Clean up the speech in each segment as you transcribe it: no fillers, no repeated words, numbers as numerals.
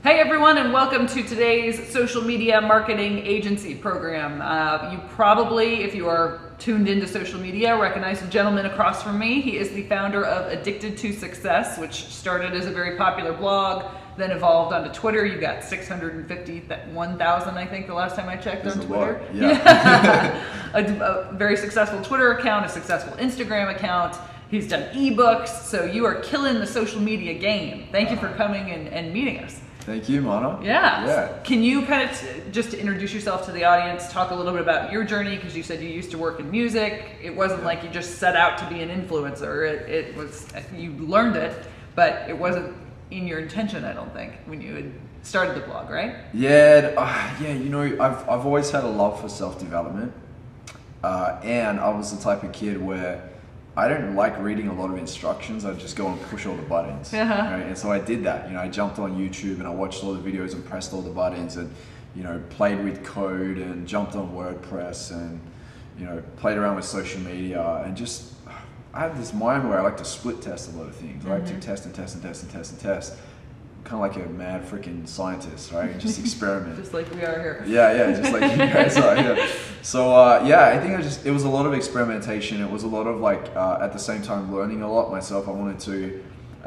Hey everyone, and welcome to today's social media marketing agency program. You probably, if you are tuned into social media, recognize the gentleman across from me. He is the founder of Addicted to Success, which started as a very popular blog, then evolved onto Twitter. You got 651,000, I think, the last time I checked on Twitter. Yeah. A very successful Twitter account, a successful Instagram account. He's done ebooks, so you are killing the social media game. Thank you for coming and meeting us. Thank you, Mana. Yeah. Can you kind of, just to introduce yourself to the audience, talk a little bit about your journey? Because you said you used to work in music. It wasn't like you just set out to be an influencer. It was, you learned it, but it wasn't in your intention, I don't think, when you had started the blog, right? Yeah. You know, I've always had a love for self-development, and I was the type of kid where I don't like reading a lot of instructions. I just go and push all the buttons. Right? And so I did that. You know, I jumped on YouTube and I watched all the videos and pressed all the buttons and, you know, played with code and jumped on WordPress and, you know, played around with social media and just, I have this mind where I like to split test a lot of things. I like to test and test and test and test and test. Kind of like a mad freaking scientist, right? And just experiment. Just like we are here. Yeah, just like you guys are. Yeah. So I think it was a lot of experimentation. It was a lot of like at the same time learning a lot myself. I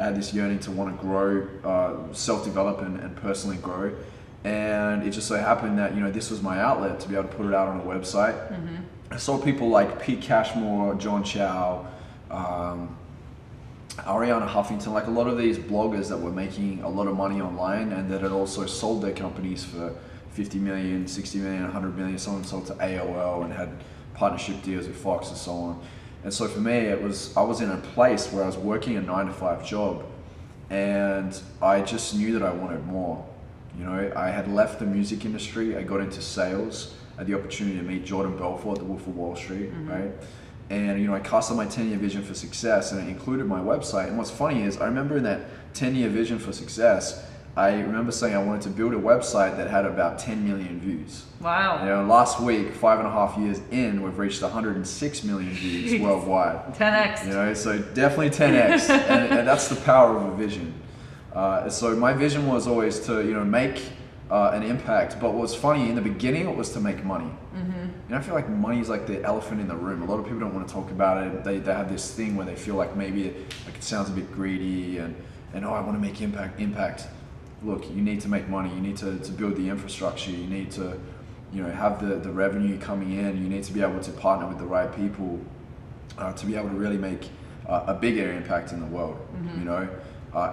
had this yearning to want to grow, self-develop and personally grow. And it just so happened that, you know, this was my outlet to be able to put it out on a website. I saw people like Pete Cashmore, John Chow, Ariana Huffington, like a lot of these bloggers that were making a lot of money online and that had also sold their companies for 50 million, 60 million, 100 million. Someone sold to AOL and had partnership deals with Fox and so on. And so for me, I was in a place where I was working a 9-to-5 job and I just knew that I wanted more. You know, I had left the music industry, I got into sales, I had the opportunity to meet Jordan Belfort at the Wolf of Wall Street, right? And, you know, I casted my 10-year vision for success and it included my website. And what's funny is I remember in that 10-year vision for success, I remember saying I wanted to build a website that had about 10 million views. Wow. You know, last week, 5.5 years in, we've reached 106 million views worldwide. 10x. You know, so definitely 10x. and that's the power of a vision. So my vision was always to, you know, make an impact. But what's funny, in the beginning, it was to make money. You know, I feel like money is like the elephant in the room. A lot of people don't want to talk about it. They have this thing where they feel like maybe it sounds a bit greedy and oh, I want to make impact. Look, you need to make money. You need to build the infrastructure. You need to, you know, have the revenue coming in. You need to be able to partner with the right people to be able to really make a bigger impact in the world. You know,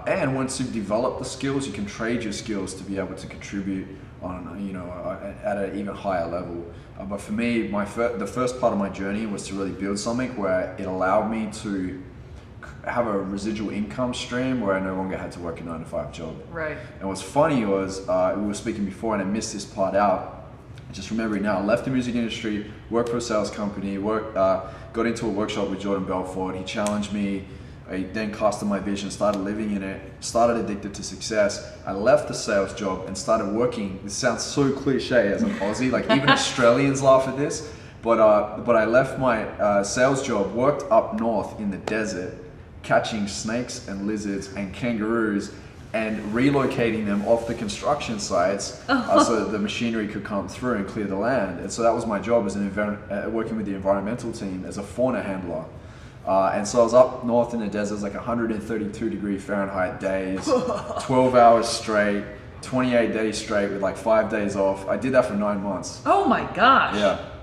and once you've developed the skills, you can trade your skills to be able to contribute on, you know, at an even higher level. But for me, the first part of my journey was to really build something where it allowed me to have a residual income stream where I no longer had to work a 9-to-5 job. Right. And what's funny was, we were speaking before and I missed this part out. Just remembering now, I left the music industry, worked for a sales company, got into a workshop with Jordan Belfort. He challenged me. I then casted my vision, started living in it, started Addicted to Success. I left the sales job and started working. This sounds so cliche as an Aussie, like even Australians laugh at this, but I left my sales job, worked up north in the desert, catching snakes and lizards and kangaroos and relocating them off the construction sites so that the machinery could come through and clear the land. And so that was my job as working with the environmental team as a fauna handler. And so I was up north in the desert. It was like 132 degree Fahrenheit days, 12 hours straight, 28 days straight with like 5 days off. I did that for 9 months. Oh my gosh.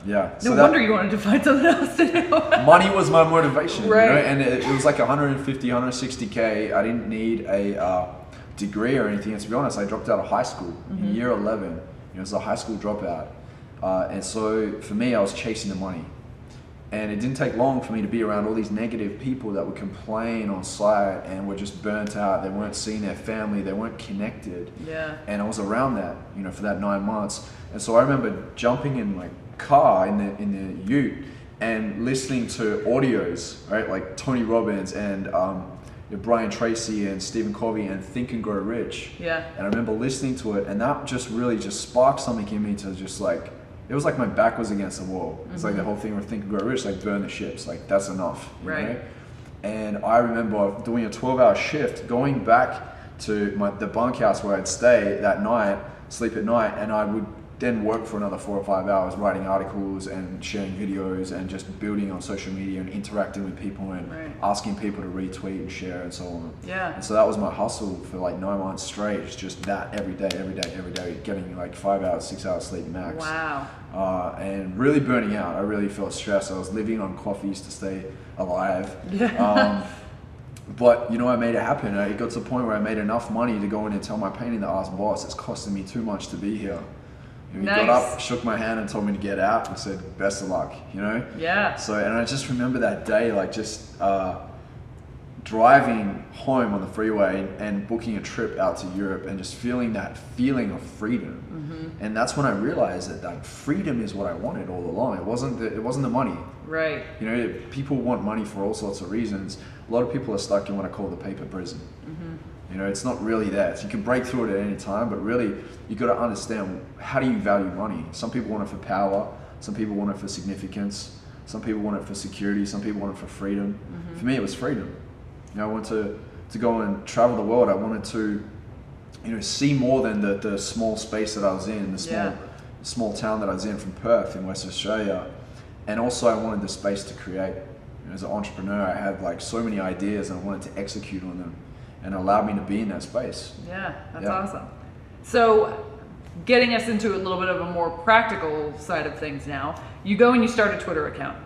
Yeah. No wonder you wanted to find something else to do. Money was my motivation, right? You know? And it was like 150, 160K. I didn't need a degree or anything. And to be honest, I dropped out of high school in year 11. You know, it was a high school dropout. And so for me, I was chasing the money. And it didn't take long for me to be around all these negative people that would complain on site and were just burnt out. They weren't seeing their family. They weren't connected. Yeah. And I was around that, you know, for that 9 months. And so I remember jumping in my car in the ute and listening to audios, right, like Tony Robbins and Brian Tracy and Stephen Covey and Think and Grow Rich. Yeah. And I remember listening to it, and that just really just sparked something in me to just like, it was like my back was against the wall. It's like the whole thing with Think and Grow Rich, like burn the ships, like that's enough. You know? And I remember doing a 12-hour shift, going back to the bunkhouse where I'd stay that night, sleep at night, and I would then work for another 4 or 5 hours writing articles and sharing videos and just building on social media and interacting with people and asking people to retweet and share and so on. Yeah. And so that was my hustle for like 9 months straight. It's just that every day, getting like 5 hours, 6 hours sleep max. Wow. And really burning out. I really felt stressed. I was living on coffees to stay alive. But you know, I made it happen. It got to the point where I made enough money to go in and tell my pain in the ass boss, it's costing me too much to be here. He got up, shook my hand and told me to get out and said, best of luck, you know? Yeah. So, and I just remember that day, like just driving home on the freeway and booking a trip out to Europe and just feeling that feeling of freedom. And that's when I realized that like freedom is what I wanted all along. It wasn't the money. Right. You know, people want money for all sorts of reasons. A lot of people are stuck in what I call the paper prison. You know, it's not really that. So you can break through it at any time, but really you got to understand, how do you value money? Some people want it for power. Some people want it for significance. Some people want it for security. Some people want it for freedom. For me, it was freedom. You know, I wanted to go and travel the world. I wanted to, you know, see more than the small space that I was in, the small town that I was in from Perth in West Australia. And also I wanted the space to create. You know, as an entrepreneur, I had like so many ideas and I wanted to execute on them, and it allowed me to be in that space. Yeah, that's awesome. So getting us into a little bit of a more practical side of things now, you go and you start a Twitter account.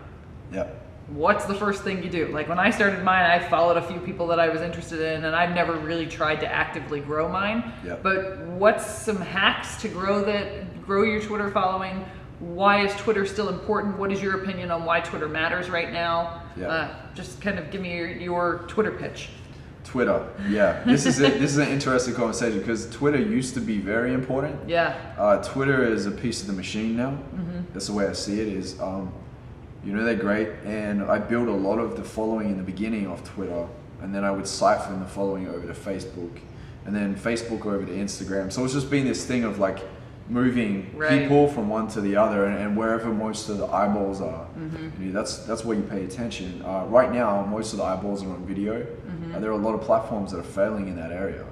Yep. What's the first thing you do? Like when I started mine, I followed a few people that I was interested in, and I've never really tried to actively grow mine. Yep. But what's some hacks to grow your Twitter following? Why is Twitter still important? What is your opinion on why Twitter matters right now? Yep. Just kind of give me your Twitter pitch. Twitter, yeah. This is an interesting conversation because Twitter used to be very important. Yeah. Twitter is a piece of the machine now. That's the way I see it. Is you know, they're great, and I built a lot of the following in the beginning of Twitter, and then I would siphon the following over to Facebook, and then Facebook over to Instagram. So it's just been this thing of like moving people from one to the other, and wherever most of the eyeballs are, you know, that's where you pay attention. Right now, most of the eyeballs are on video. There are a lot of platforms that are failing in that area.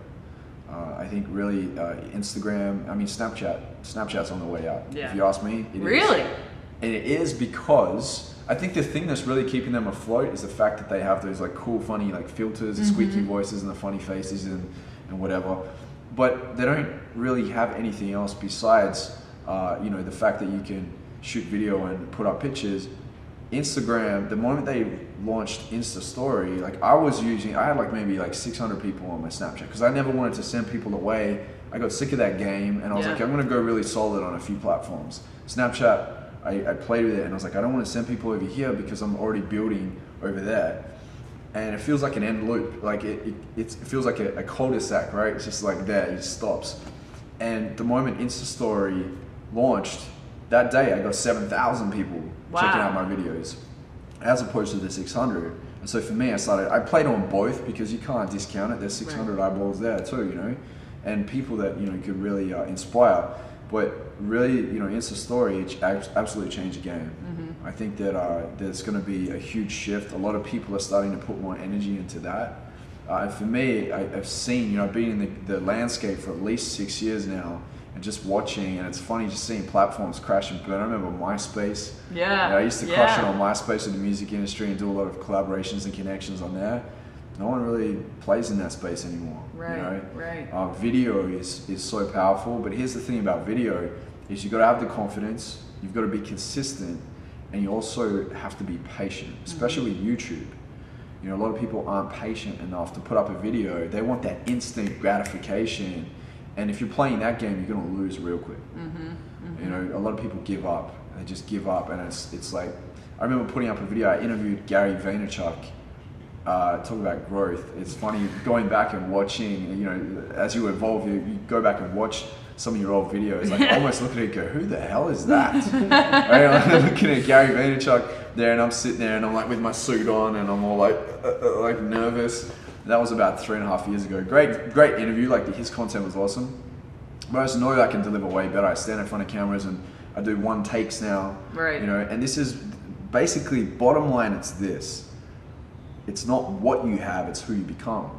I think really Instagram, I mean Snapchat's on the way out. Yeah. If you ask me, it Really? is. And it is because I think the thing that's really keeping them afloat is the fact that they have those like cool, funny like filters, the squeaky voices and the funny faces and whatever. But they don't really have anything else besides, you know, the fact that you can shoot video and put up pictures. Instagram, the moment they launched Insta Story, like I had like maybe like 600 people on my Snapchat because I never wanted to send people away. I got sick of that game, and I was like, I'm gonna go really solid on a few platforms. Snapchat, I played with it, and I was like, I don't want to send people over here because I'm already building over there. And it feels like an end loop. Like it feels like a cul-de-sac, right? It's just like there, it stops. And the moment Insta Story launched, that day I got 7,000 people checking out my videos, as opposed to the 600. And so for me, I played on both because you can't discount it. There's 600 eyeballs there too, you know, and people that, you know, could really inspire. But really, you know, Insta Story absolutely changed the game. I think that there's going to be a huge shift. A lot of people are starting to put more energy into that. And for me, I've seen, you know, I've been in the landscape for at least 6 years now, and just watching, and it's funny just seeing platforms crash and burn. I remember MySpace. Yeah. You know, I used to crush it on MySpace in the music industry and do a lot of collaborations and connections on there. No one really plays in that space anymore. Right, you know? right. Video is so powerful, but here's the thing about video is you've got to have the confidence, you've got to be consistent, and you also have to be patient, especially with YouTube. You know, a lot of people aren't patient enough to put up a video. They want that instant gratification, and if you're playing that game, you're going to lose real quick. You know, a lot of people give up. They just give up, and it's like, I remember putting up a video. I interviewed Gary Vaynerchuk. Talk about growth. It's funny going back and watching, you know, as you evolve, you go back and watch some of your old videos, like almost look at it and go, who the hell is that? Right? I'm looking at Gary Vaynerchuk there, and I'm sitting there and I'm like with my suit on and I'm all like nervous. That was about 3.5 years ago. Great interview, like his content was awesome. But I just know I can deliver way better. I stand in front of cameras and I do one takes now. Right. You know, and this is basically, bottom line, it's this. It's not what you have, it's who you become.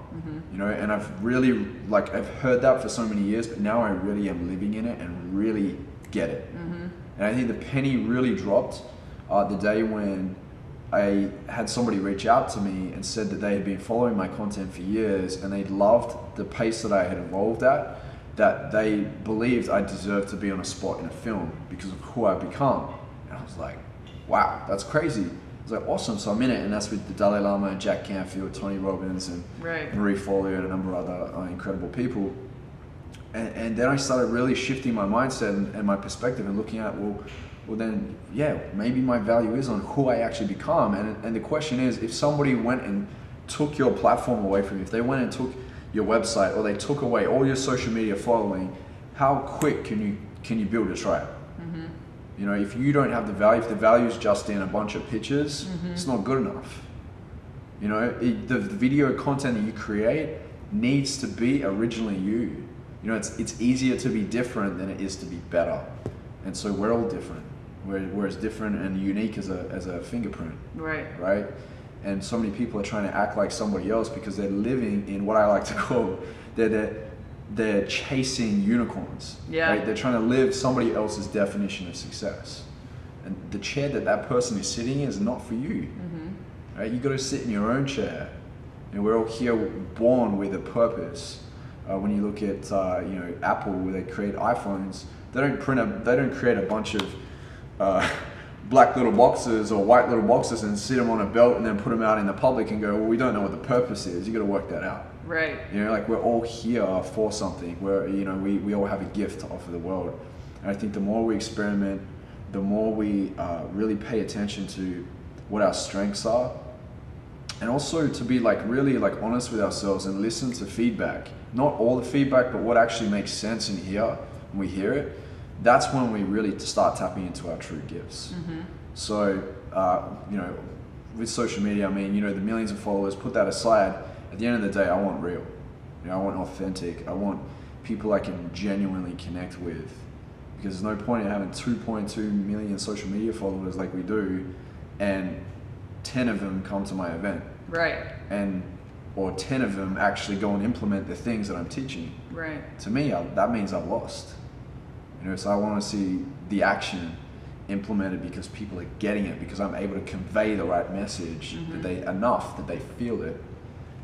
You know, and I've really, like, I've heard that for so many years, but now I really am living in it and really get it. And I think the penny really dropped the day when I had somebody reach out to me and said that they had been following my content for years and they loved the pace that I had evolved at, that they believed I deserved to be on a spot in a film because of who I've become. And I was like, wow, that's crazy. I was like, awesome, so I'm in it, and that's with the Dalai Lama and Jack Canfield, Tony Robbins, and Marie Forleo, and a number of other incredible people. And then I started really shifting my mindset and my perspective and looking at, well then, yeah, maybe my value is on who I actually become. And the question is, if somebody went and took your platform away from you, if they went and took your website, or they took away all your social media following, how quick can you build a tribe? You know, if you don't have the value, if the value is just in a bunch of pictures, it's not good enough. You know, the video content that you create needs to be originally you. You know, it's easier to be different than it is to be better. And so we're all different. We're as different and unique as a fingerprint. Right? And so many people are trying to act like somebody else because they're living in what I like to call, they're chasing unicorns. Right? They're trying to live somebody else's definition of success. And the chair that person is sitting in is not for you. Right? You got to sit in your own chair. And we're all here born with a purpose. When you look at you know, Apple, where they create iPhones, they don't create a bunch of black little boxes or white little boxes and sit them on a belt and then put them out in the public and go, well, we don't know what the purpose is. You got to work that out. You know, like, we're all here for something. You know, we all have a gift to offer the world. And I think the more we experiment, the more we really pay attention to what our strengths are, and also to be really honest with ourselves and listen to feedback. Not all the feedback, but what actually makes sense in here when we hear it. That's when we really start tapping into our true gifts. So, you know, with social media, I mean, you know, the millions of followers, put that aside. At the end of the day, I want real. You know, I want authentic. I want people I can genuinely connect with. Because there's no point in having 2.2 million social media followers like we do, and 10 of them come to my event. Or 10 of them actually go and implement the things that I'm teaching. To me, that means I've lost. You know, so I want to see the action implemented because people are getting it, because I'm able to convey the right message enough that they feel it,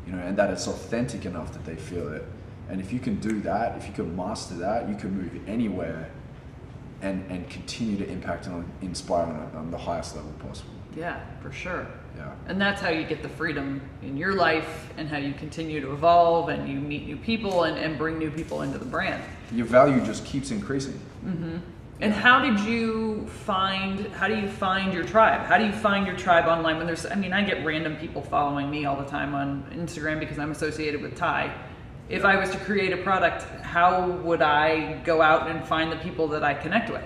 you know, and that it's authentic enough that they feel it. And if you can do that, if you can master that, you can move anywhere and continue to impact and inspire on the highest level possible. Yeah, for sure. Yeah. And that's how you get the freedom in your life, and how you continue to evolve, and you meet new people and bring new people into the brand. Your value just keeps increasing. And how do you find your tribe? How do you find your tribe online when there's, I mean, I get random people following me all the time on Instagram because I'm associated with Tai. If I was to create a product, how would I go out and find the people that I connect with?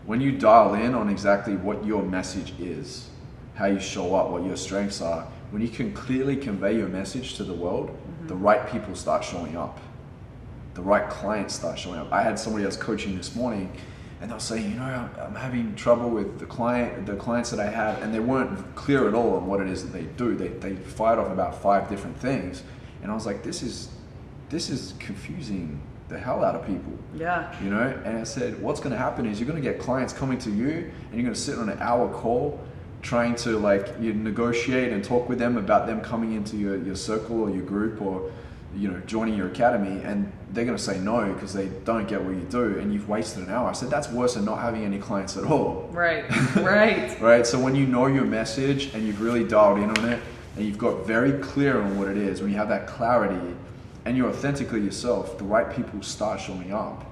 When you dial in on exactly what your message is, how you show up, what your strengths are, when you can clearly convey your message to the world, the right people start showing up. The right clients start showing up. I had somebody else coaching this morning, and they were saying, you know, I'm having trouble with the clients that I have, and they weren't clear at all on what it is that they do. They fired off about 5 different things, and I was like, this is confusing the hell out of people. You know, and I said, what's going to happen is you're going to get clients coming to you, and you're going to sit on an hour call trying to you negotiate and talk with them about them coming into your circle or your group, or, you know, joining your academy, and they're going to say no because they don't get what you do, and you've wasted an hour. I said, that's worse than not having any clients at all. Right. So when you know your message and you've really dialed in on it, and you've got very clear on what it is, when you have that clarity and you're authentically yourself, the right people start showing up.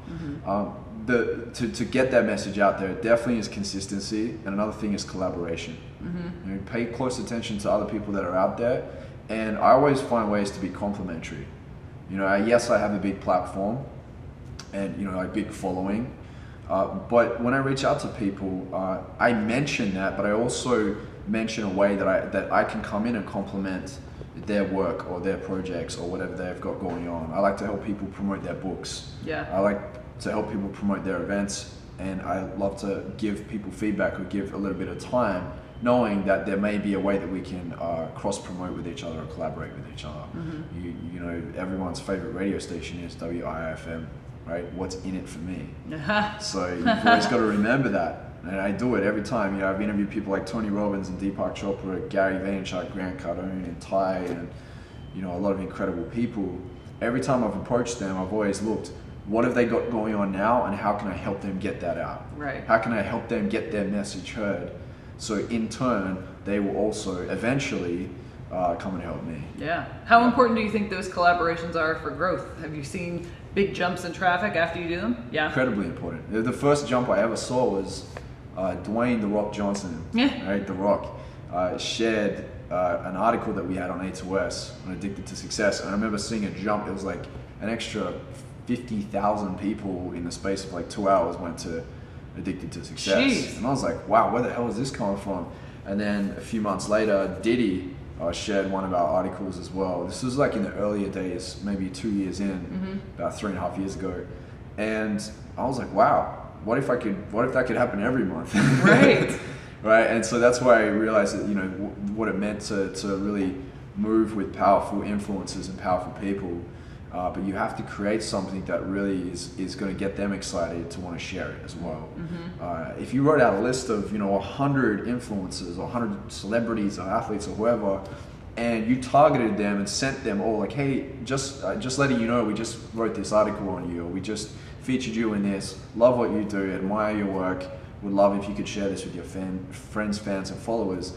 To get that message out there, it definitely is consistency, and another thing is collaboration. You know, pay close attention to other people that are out there, and I always find ways to be complementary. You know, yes, I have a big platform and, you know, a big following, but when I reach out to people, I mention that, but I also mention a way that I can come in and complement their work or their projects or whatever they've got going on. I like to help people promote their books. I like to help people promote their events, and I love to give people feedback or give a little bit of time knowing that there may be a way that we can cross promote with each other or collaborate with each other. You know, everyone's favorite radio station is WIFM, right? What's in it for me? So you've always got to remember that. And I do it every time. You know, I've interviewed people like Tony Robbins and Deepak Chopra, Gary Vaynerchuk, Grant Cardone, and Tai, and you know, a lot of incredible people. Every time I've approached them, I've always looked, what have they got going on now, and how can I help them get that out? Right. How can I help them get their message heard? So in turn, they will also eventually come and help me. Yeah. How important do you think those collaborations are for growth? Have you seen big jumps in traffic after you do them? Yeah. Incredibly important. The first jump I ever saw was Dwayne "The Rock" Johnson, right? The Rock, shared an article that we had on A2S on Addicted to Success, and I remember seeing a jump. It was like an extra 50,000 people in the space of like 2 hours went to Addicted to Success. Jeez. And I was like, wow, where the hell is this coming from? And then a few months later, Diddy shared one of our articles as well. This was like in the earlier days, maybe 2 years in, about 3.5 years ago. And I was like, wow, what if that could happen every month? Right. Right. And so that's why I realized that, you know, what it meant to really move with powerful influences and powerful people. But you have to create something that really is going to get them excited to want to share it as well. If you wrote out a list of, you know, 100 influencers or 100 celebrities or athletes or whoever, and you targeted them and sent them all like, hey, just letting you know, we just wrote this article on you, or we just featured you in this, love what you do, admire your work, would love if you could share this with your friends, fans, and followers.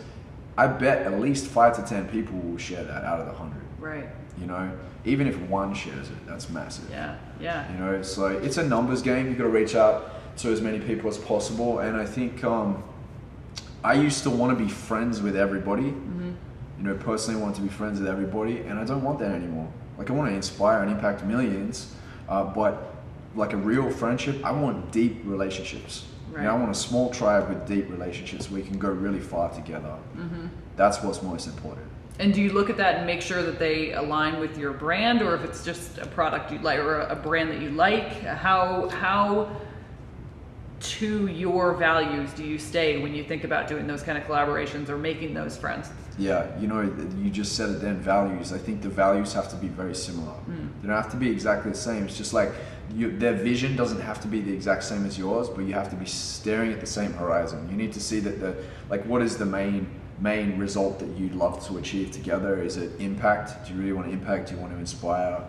I bet at least 5 to 10 people will share that out of the 100. Right. You know, even if one shares it, that's massive. Yeah, yeah. You know, so it's a numbers game. You've got to reach out to as many people as possible. And I think I used to want to be friends with everybody. You know, personally, I want to be friends with everybody, and I don't want that anymore. Like, I want to inspire and impact millions, but like a real friendship, I want deep relationships. Right. You know, I want a small tribe with deep relationships where we can go really far together. That's what's most important. And do you look at that and make sure that they align with your brand, or if it's just a product you like or a brand that you like? How to your values do you stay when you think about doing those kind of collaborations or making those friends? Yeah, you know, you just said it then, values. I think the values have to be very similar. They don't have to be exactly the same. It's just like their vision doesn't have to be the exact same as yours, but you have to be staring at the same horizon. You need to see that what is the main result that you'd love to achieve together? Is it impact? Do you really want to impact? Do you want to inspire?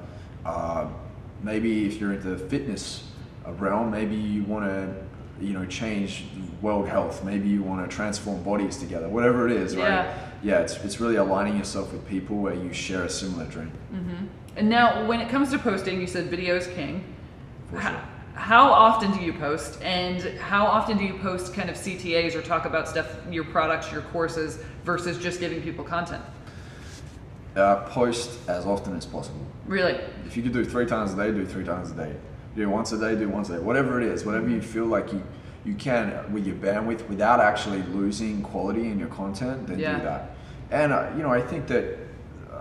Maybe if you're into the fitness realm, maybe you want to, you know, change world health. Maybe you want to transform bodies together. Whatever it is, right? Yeah, it's really aligning yourself with people where you share a similar dream. And now, when it comes to posting, you said video is king. For sure. How often do you post, and how often do you post kind of CTAs or talk about stuff, your products, your courses, versus just giving people content? Post as often as possible. Really? If you could do 3 times a day, do 3 times a day. Do once a day, do once a day. Whatever it is, whatever you feel like you can with your bandwidth without actually losing quality in your content, then do that. And you know, I think that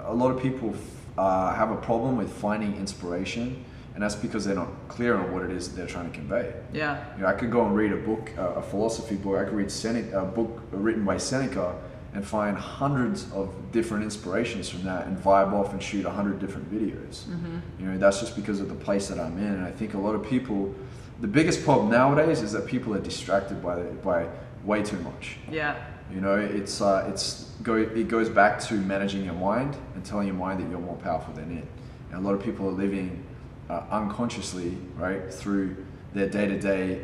a lot of people have a problem with finding inspiration. And that's because they're not clear on what it is that they're trying to convey. Yeah. You know, I could go and read a book, a philosophy book. I could read a book written by Seneca and find hundreds of different inspirations from that and vibe off and shoot 100 different videos. You know, that's just because of the place that I'm in. And I think a lot of people, the biggest problem nowadays is that people are distracted by way too much. Yeah. You know, it goes back to managing your mind and telling your mind that you're more powerful than it. And a lot of people are living unconsciously, right, through their day-to-day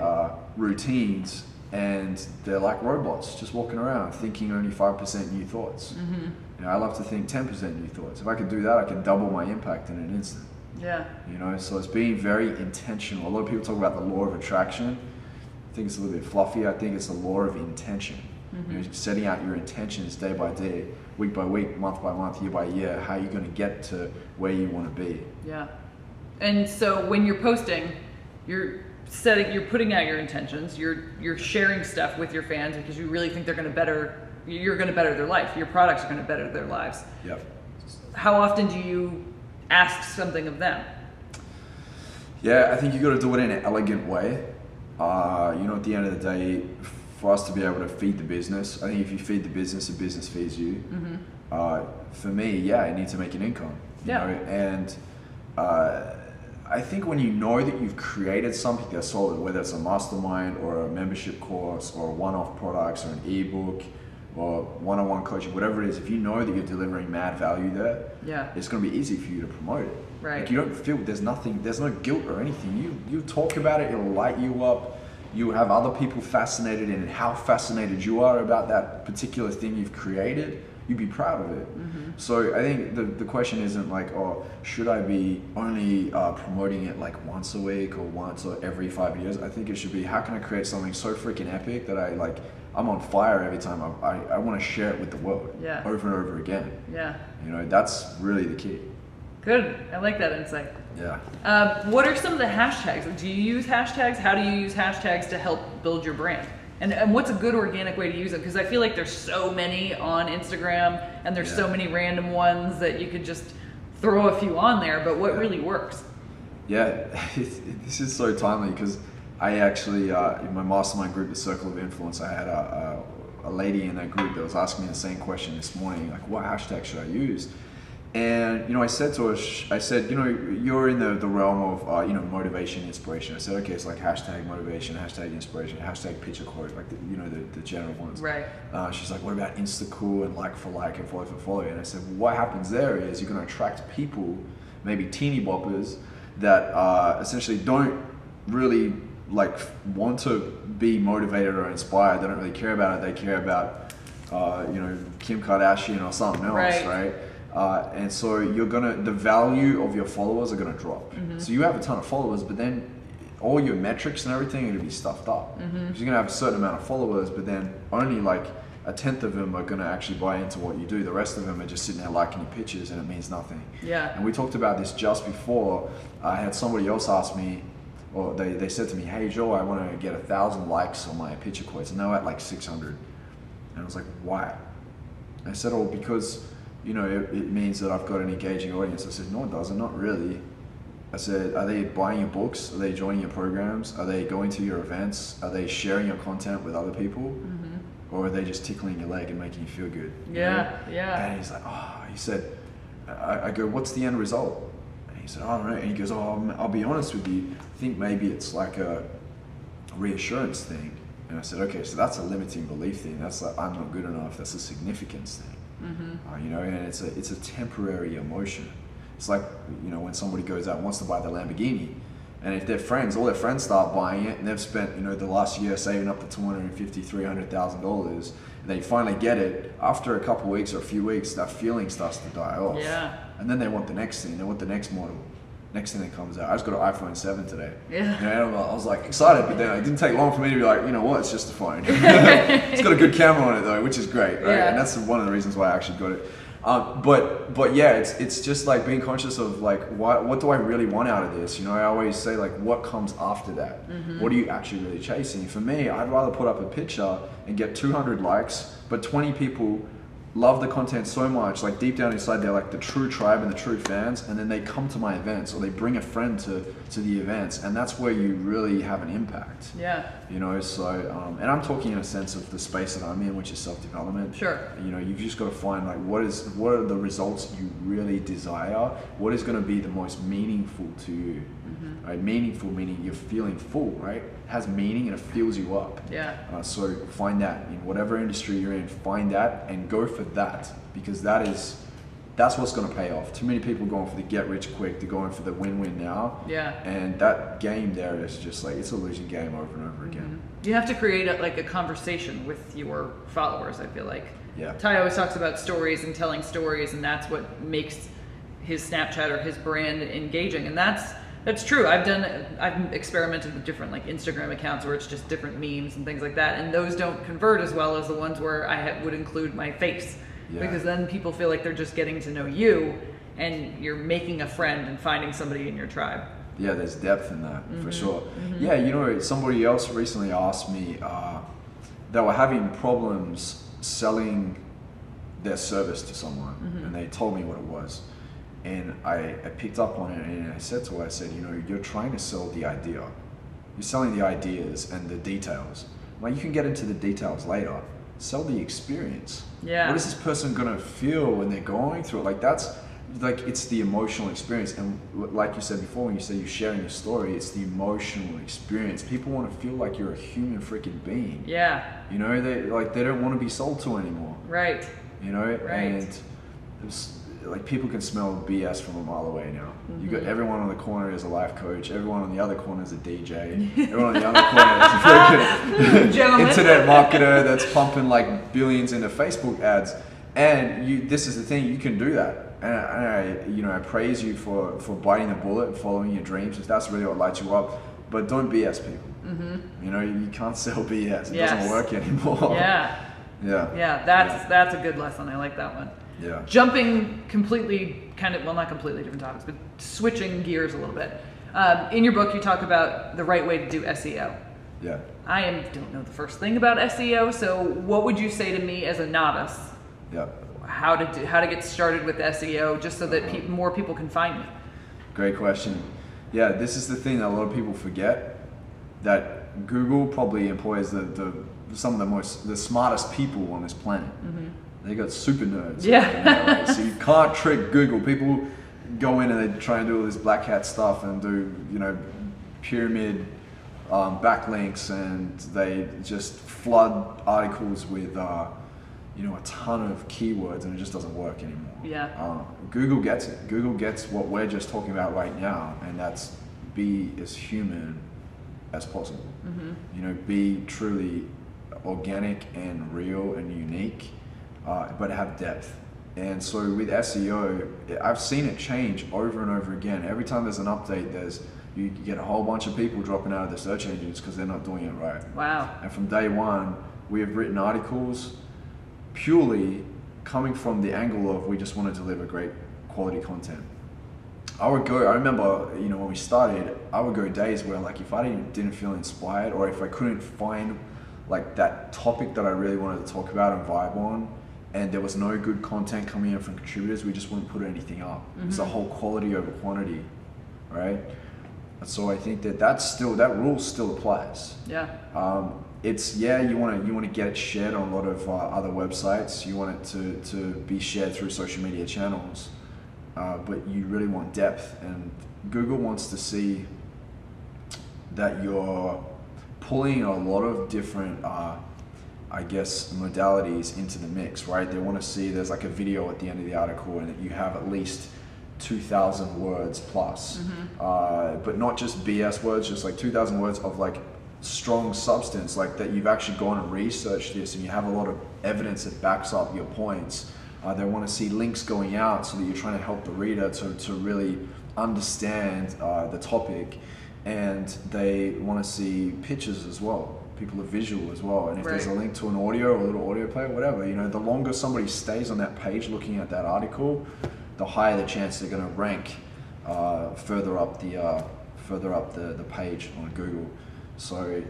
routines, and they're like robots just walking around thinking only 5% new thoughts. You know, I love to think 10% new thoughts. If I could do that, I could double my impact in an instant. Yeah. You know, so it's being very intentional. A lot of people talk about the law of attraction. I think it's a little bit fluffy. I think it's the law of intention. You know, setting out your intentions day by day, week by week, month by month, year by year, how you're going to get to where you want to be. Yeah. And so when you're posting, you're putting out your intentions, you're sharing stuff with your fans because you really think you're going to better their life. Your products are going to better their lives. Yep. How often do you ask something of them? Yeah, I think you got to do it in an elegant way. You know, at the end of the day, for us to be able to feed the business. I think if you feed the business feeds you. For me, yeah, I need to make an income. You know? And I think when you know that you've created something that's solid, whether it's a mastermind or a membership course or one-off products or an ebook or one-on-one coaching, whatever it is, if you know that you're delivering mad value there, it's going to be easy for you to promote it. Right. Like you don't feel there's no guilt or anything. You talk about it, it'll light you up. You have other people fascinated in how fascinated you are about that particular thing you've created. You'd be proud of it. So I think the question isn't like, oh, should I be only promoting it like once a week or once or every 5 years? I think it should be, how can I create something so freaking epic that I'm on fire every time I want to share it with the world over and over again. You know, that's really the key. Good. I like that insight. Yeah. What are some of the hashtags? Do you use hashtags? How do you use hashtags to help build your brand? And what's a good organic way to use them? Because I feel like there's so many on Instagram and there's so many random ones that you could just throw a few on there, but what really works? Yeah, this is so timely because I actually, in my mastermind group, the Circle of Influence, I had a lady in that group that was asking me the same question this morning, like, what hashtag should I use? And, you know, I said to her, you know, you're in the realm of, you know, motivation, inspiration. I said, okay, it's like hashtag motivation, hashtag inspiration, hashtag picture quote, like, the general ones. Right. She's like, what about Insta-cool and like for like and follow for follow? And I said, well, what happens there is you're going to attract people, maybe teeny boppers, that essentially don't really like want to be motivated or inspired. They don't really care about it. They care about, you know, Kim Kardashian or something else, right? And so the value of your followers are gonna drop. So you have a ton of followers, but then all your metrics and everything are gonna be stuffed up. Because you're gonna have a certain amount of followers, but then only like a tenth of them are gonna actually buy into what you do. The rest of them are just sitting there liking your pictures and it means nothing. And we talked about this just before. I had somebody else ask me, or they said to me, hey Joe, I wanna get 1,000 likes on my picture quotes, and they were at like 600. And I was like, why? I said, oh, because you know, it means that I've got an engaging audience. I said, no, it doesn't, not really. I said, are they buying your books? Are they joining your programs? Are they going to your events? Are they sharing your content with other people? Or are they just tickling your leg and making you feel good? And he's like, oh, he said, I go, what's the end result? And he said, I don't know. And he goes, oh, I'll be honest with you. I think maybe it's like a reassurance thing. And I said, okay, so that's a limiting belief thing. That's like, I'm not good enough. That's a significance thing. You know, and it's a temporary emotion. It's like, you know, when somebody goes out and wants to buy the Lamborghini, and if their friends, all their friends start buying it, and they've spent, you know, the last year saving up to $250,000, $300,000, they finally get it. After a couple of weeks or a few weeks, that feeling starts to die off. And then they want the next thing. They want the next model. Next thing that comes out. I just got an iPhone 7 today. You know, I was like excited, but then it didn't take long for me to be like, you know what, it's just a phone. It's got a good camera on it though, which is great, right? And that's one of the reasons why I actually got it. But yeah, it's just like being conscious of like, what do I really want out of this? You know, I always say like, what comes after that? What are you actually really chasing? For me, I'd rather put up a picture and get 200 likes, but 20 people love the content so much, like deep down inside they're like the true tribe and the true fans, and then they come to my events or they bring a friend to the events, and that's where you really have an impact. You know, so and I'm talking in a sense of the space that I'm in, which is self-development. You know, you've just got to find like what are the results you really desire, what is going to be the most meaningful to you. Right? Meaningful meaning you're feeling full, right? It has meaning and it fills you up. So find that in whatever industry you're in, find that and go for that, because that's what's going to pay off. Too many people going for the get rich quick, they're going for the win-win now. And that game there is just like, it's a losing game over and over again. You have to create a conversation with your followers, I feel like. Tai always talks about stories and telling stories, and that's what makes his Snapchat or his brand engaging, and that's true. I've experimented with different like Instagram accounts where it's just different memes and things like that, and those don't convert as well as the ones where I would include my face, because then people feel like they're just getting to know you, and you're making a friend and finding somebody in your tribe. There's depth in that for sure. You know, somebody else recently asked me, they were having problems selling their service to someone, and they told me what it was. And I picked up on it, and I said to her, I said, you know, you're trying to sell the idea. You're selling the ideas and the details, Like, you can get into the details later. Sell the experience. Yeah. What is this person gonna feel when they're going through it? Like, that's like, it's the emotional experience. And like you said before, when you say you're sharing your story, it's the emotional experience. People want to feel like you're a human freaking being. Yeah. You know, they don't want to be sold to anymore. Right. You know, Right. and it's, like, people can smell BS from a mile away now. You got everyone on the corner is a life coach. Everyone on the other corner is a DJ. Everyone on the other corner is a freaking internet marketer that's pumping like billions into Facebook ads. And this is the thing, you can do that. And I praise you for biting the bullet and following your dreams if that's really what lights you up. But don't BS people. You know, you can't sell BS. It doesn't work anymore. Yeah. Yeah. That's a good lesson. I like that one. Yeah. Jumping completely, well, not completely different topics, but switching gears a little bit. In your book, you talk about the right way to do SEO. Yeah. I don't know the first thing about SEO, so what would you say to me as a novice? Yeah. How to get started with SEO, just so that more people can find you? Great question. Yeah, this is the thing that a lot of people forget, that Google probably employs some of the smartest people on this planet. They got super nerds. Yeah. So you can't trick Google. People go in and they try and do all this black hat stuff and do, pyramid backlinks, and they just flood articles with a ton of keywords, and it just doesn't work anymore. Yeah. Google gets it. Google gets what we're just talking about right now, and that's be as human as possible. Be truly organic and real and unique, but have depth. And so with SEO, I've seen it change over and over again. Every time there's an update, you get a whole bunch of people dropping out of the search engines because they're not doing it right. Wow. And from day one, we have written articles purely coming from the angle of we just want to deliver great quality content. I remember, when we started, I would go days where, like, if I didn't feel inspired, or if I couldn't find like that topic that I really wanted to talk about and vibe on, and there was no good content coming in from contributors, we just wouldn't put anything up. It's the whole quality over quantity, right? So I think that rule still applies. Yeah. You want to get it shared on a lot of other websites. You want it to be shared through social media channels, but you really want depth, and Google wants to see that you're pulling a lot of different modalities into the mix, right? They want to see there's like a video at the end of the article and that you have at least 2,000 words plus, but not just BS words, just like 2,000 words of like strong substance, like that you've actually gone and researched this and you have a lot of evidence that backs up your points. They want to see links going out so that you're trying to help the reader to really understand the topic, and they want to see pictures as well. People are visual as well, and if there's a link to an audio or a little audio player, whatever, the longer somebody stays on that page looking at that article, the higher the chance they're going to rank further up the page on Google. So,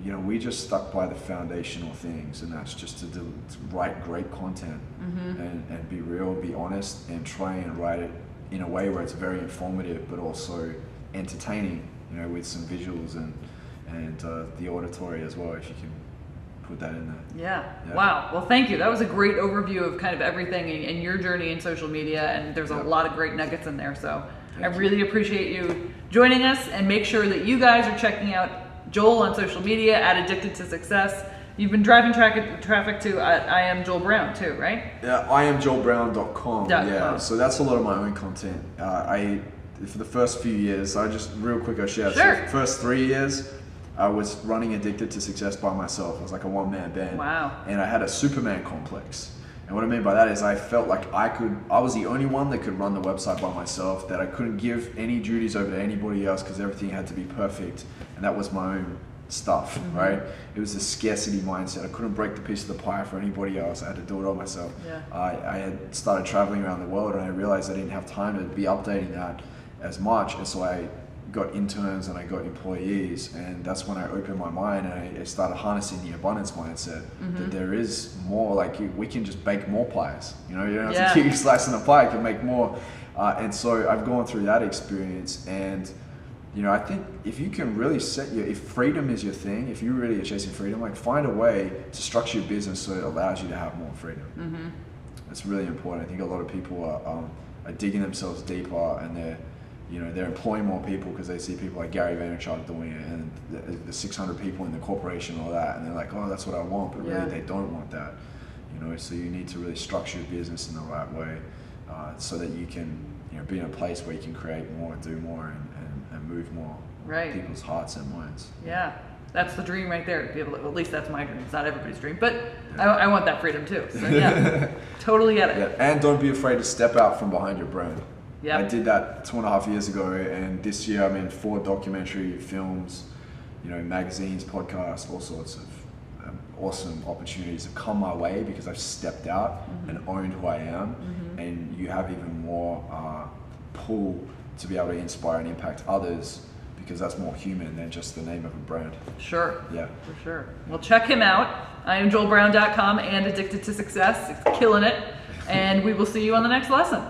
we just stuck by the foundational things, and that's just to write great content and be real, be honest, and try and write it in a way where it's very informative but also entertaining, with some visuals and the auditory as well, if you can put that in there. Yeah. Wow. Well, thank you. That was a great overview of kind of everything in your journey in social media, and there's a lot of great nuggets in there. So I really appreciate you joining us, and make sure that you guys are checking out Joel on social media at Addicted to Success. You've been driving traffic to I am Joel Brown too, right? Yeah, IamJoelBrown.com. Yeah, so that's a lot of my own content. For the first few years, I'll share. Sure. So the first 3 years, I was running Addicted to Success by myself. I was like a one-man band. Wow. And I had a Superman complex. And what I mean by that is I felt like I was the only one that could run the website by myself, that I couldn't give any duties over to anybody else because everything had to be perfect. And that was my own stuff, right? It was a scarcity mindset. I couldn't break the piece of the pie for anybody else. I had to do it all myself. Yeah. I had started traveling around the world, and I realized I didn't have time to be updating that as much. And so I got interns and I got employees, and that's when I opened my mind and I started harnessing the abundance mindset, that there is more, like we can just bake more pies. You don't have to keep slicing the pie, you can make more. And so I've gone through that experience, and You know, I think if you can really if freedom is your thing, if you really are chasing freedom, like find a way to structure your business so it allows you to have more freedom. Mm-hmm. It's really important. I think a lot of people are digging themselves deeper, and they're employing more people because they see people like Gary Vaynerchuk doing it, and the 600 people in the corporation and all that, and they're like, oh, that's what I want, but really they don't want that. You know, so you need to really structure your business in the right way, so that you can, you know, be in a place where you can create more, do more, and move more people's hearts and minds. Yeah, that's the dream right there. To be able to, at least that's my dream. It's not everybody's dream, but I want that freedom too. So yeah, totally get it. Yeah. And don't be afraid to step out from behind your brand. Yeah, I did that 2.5 years ago, and this year I'm in 4 documentary films, you know, magazines, podcasts, all sorts of awesome opportunities have come my way because I've stepped out and owned who I am, and you have even more pull to be able to inspire and impact others, because that's more human than just the name of a brand. Sure. Yeah. For sure. Well, check him out. I am JoelBrown.com and Addicted to Success. It's killing it. And we will see you on the next lesson.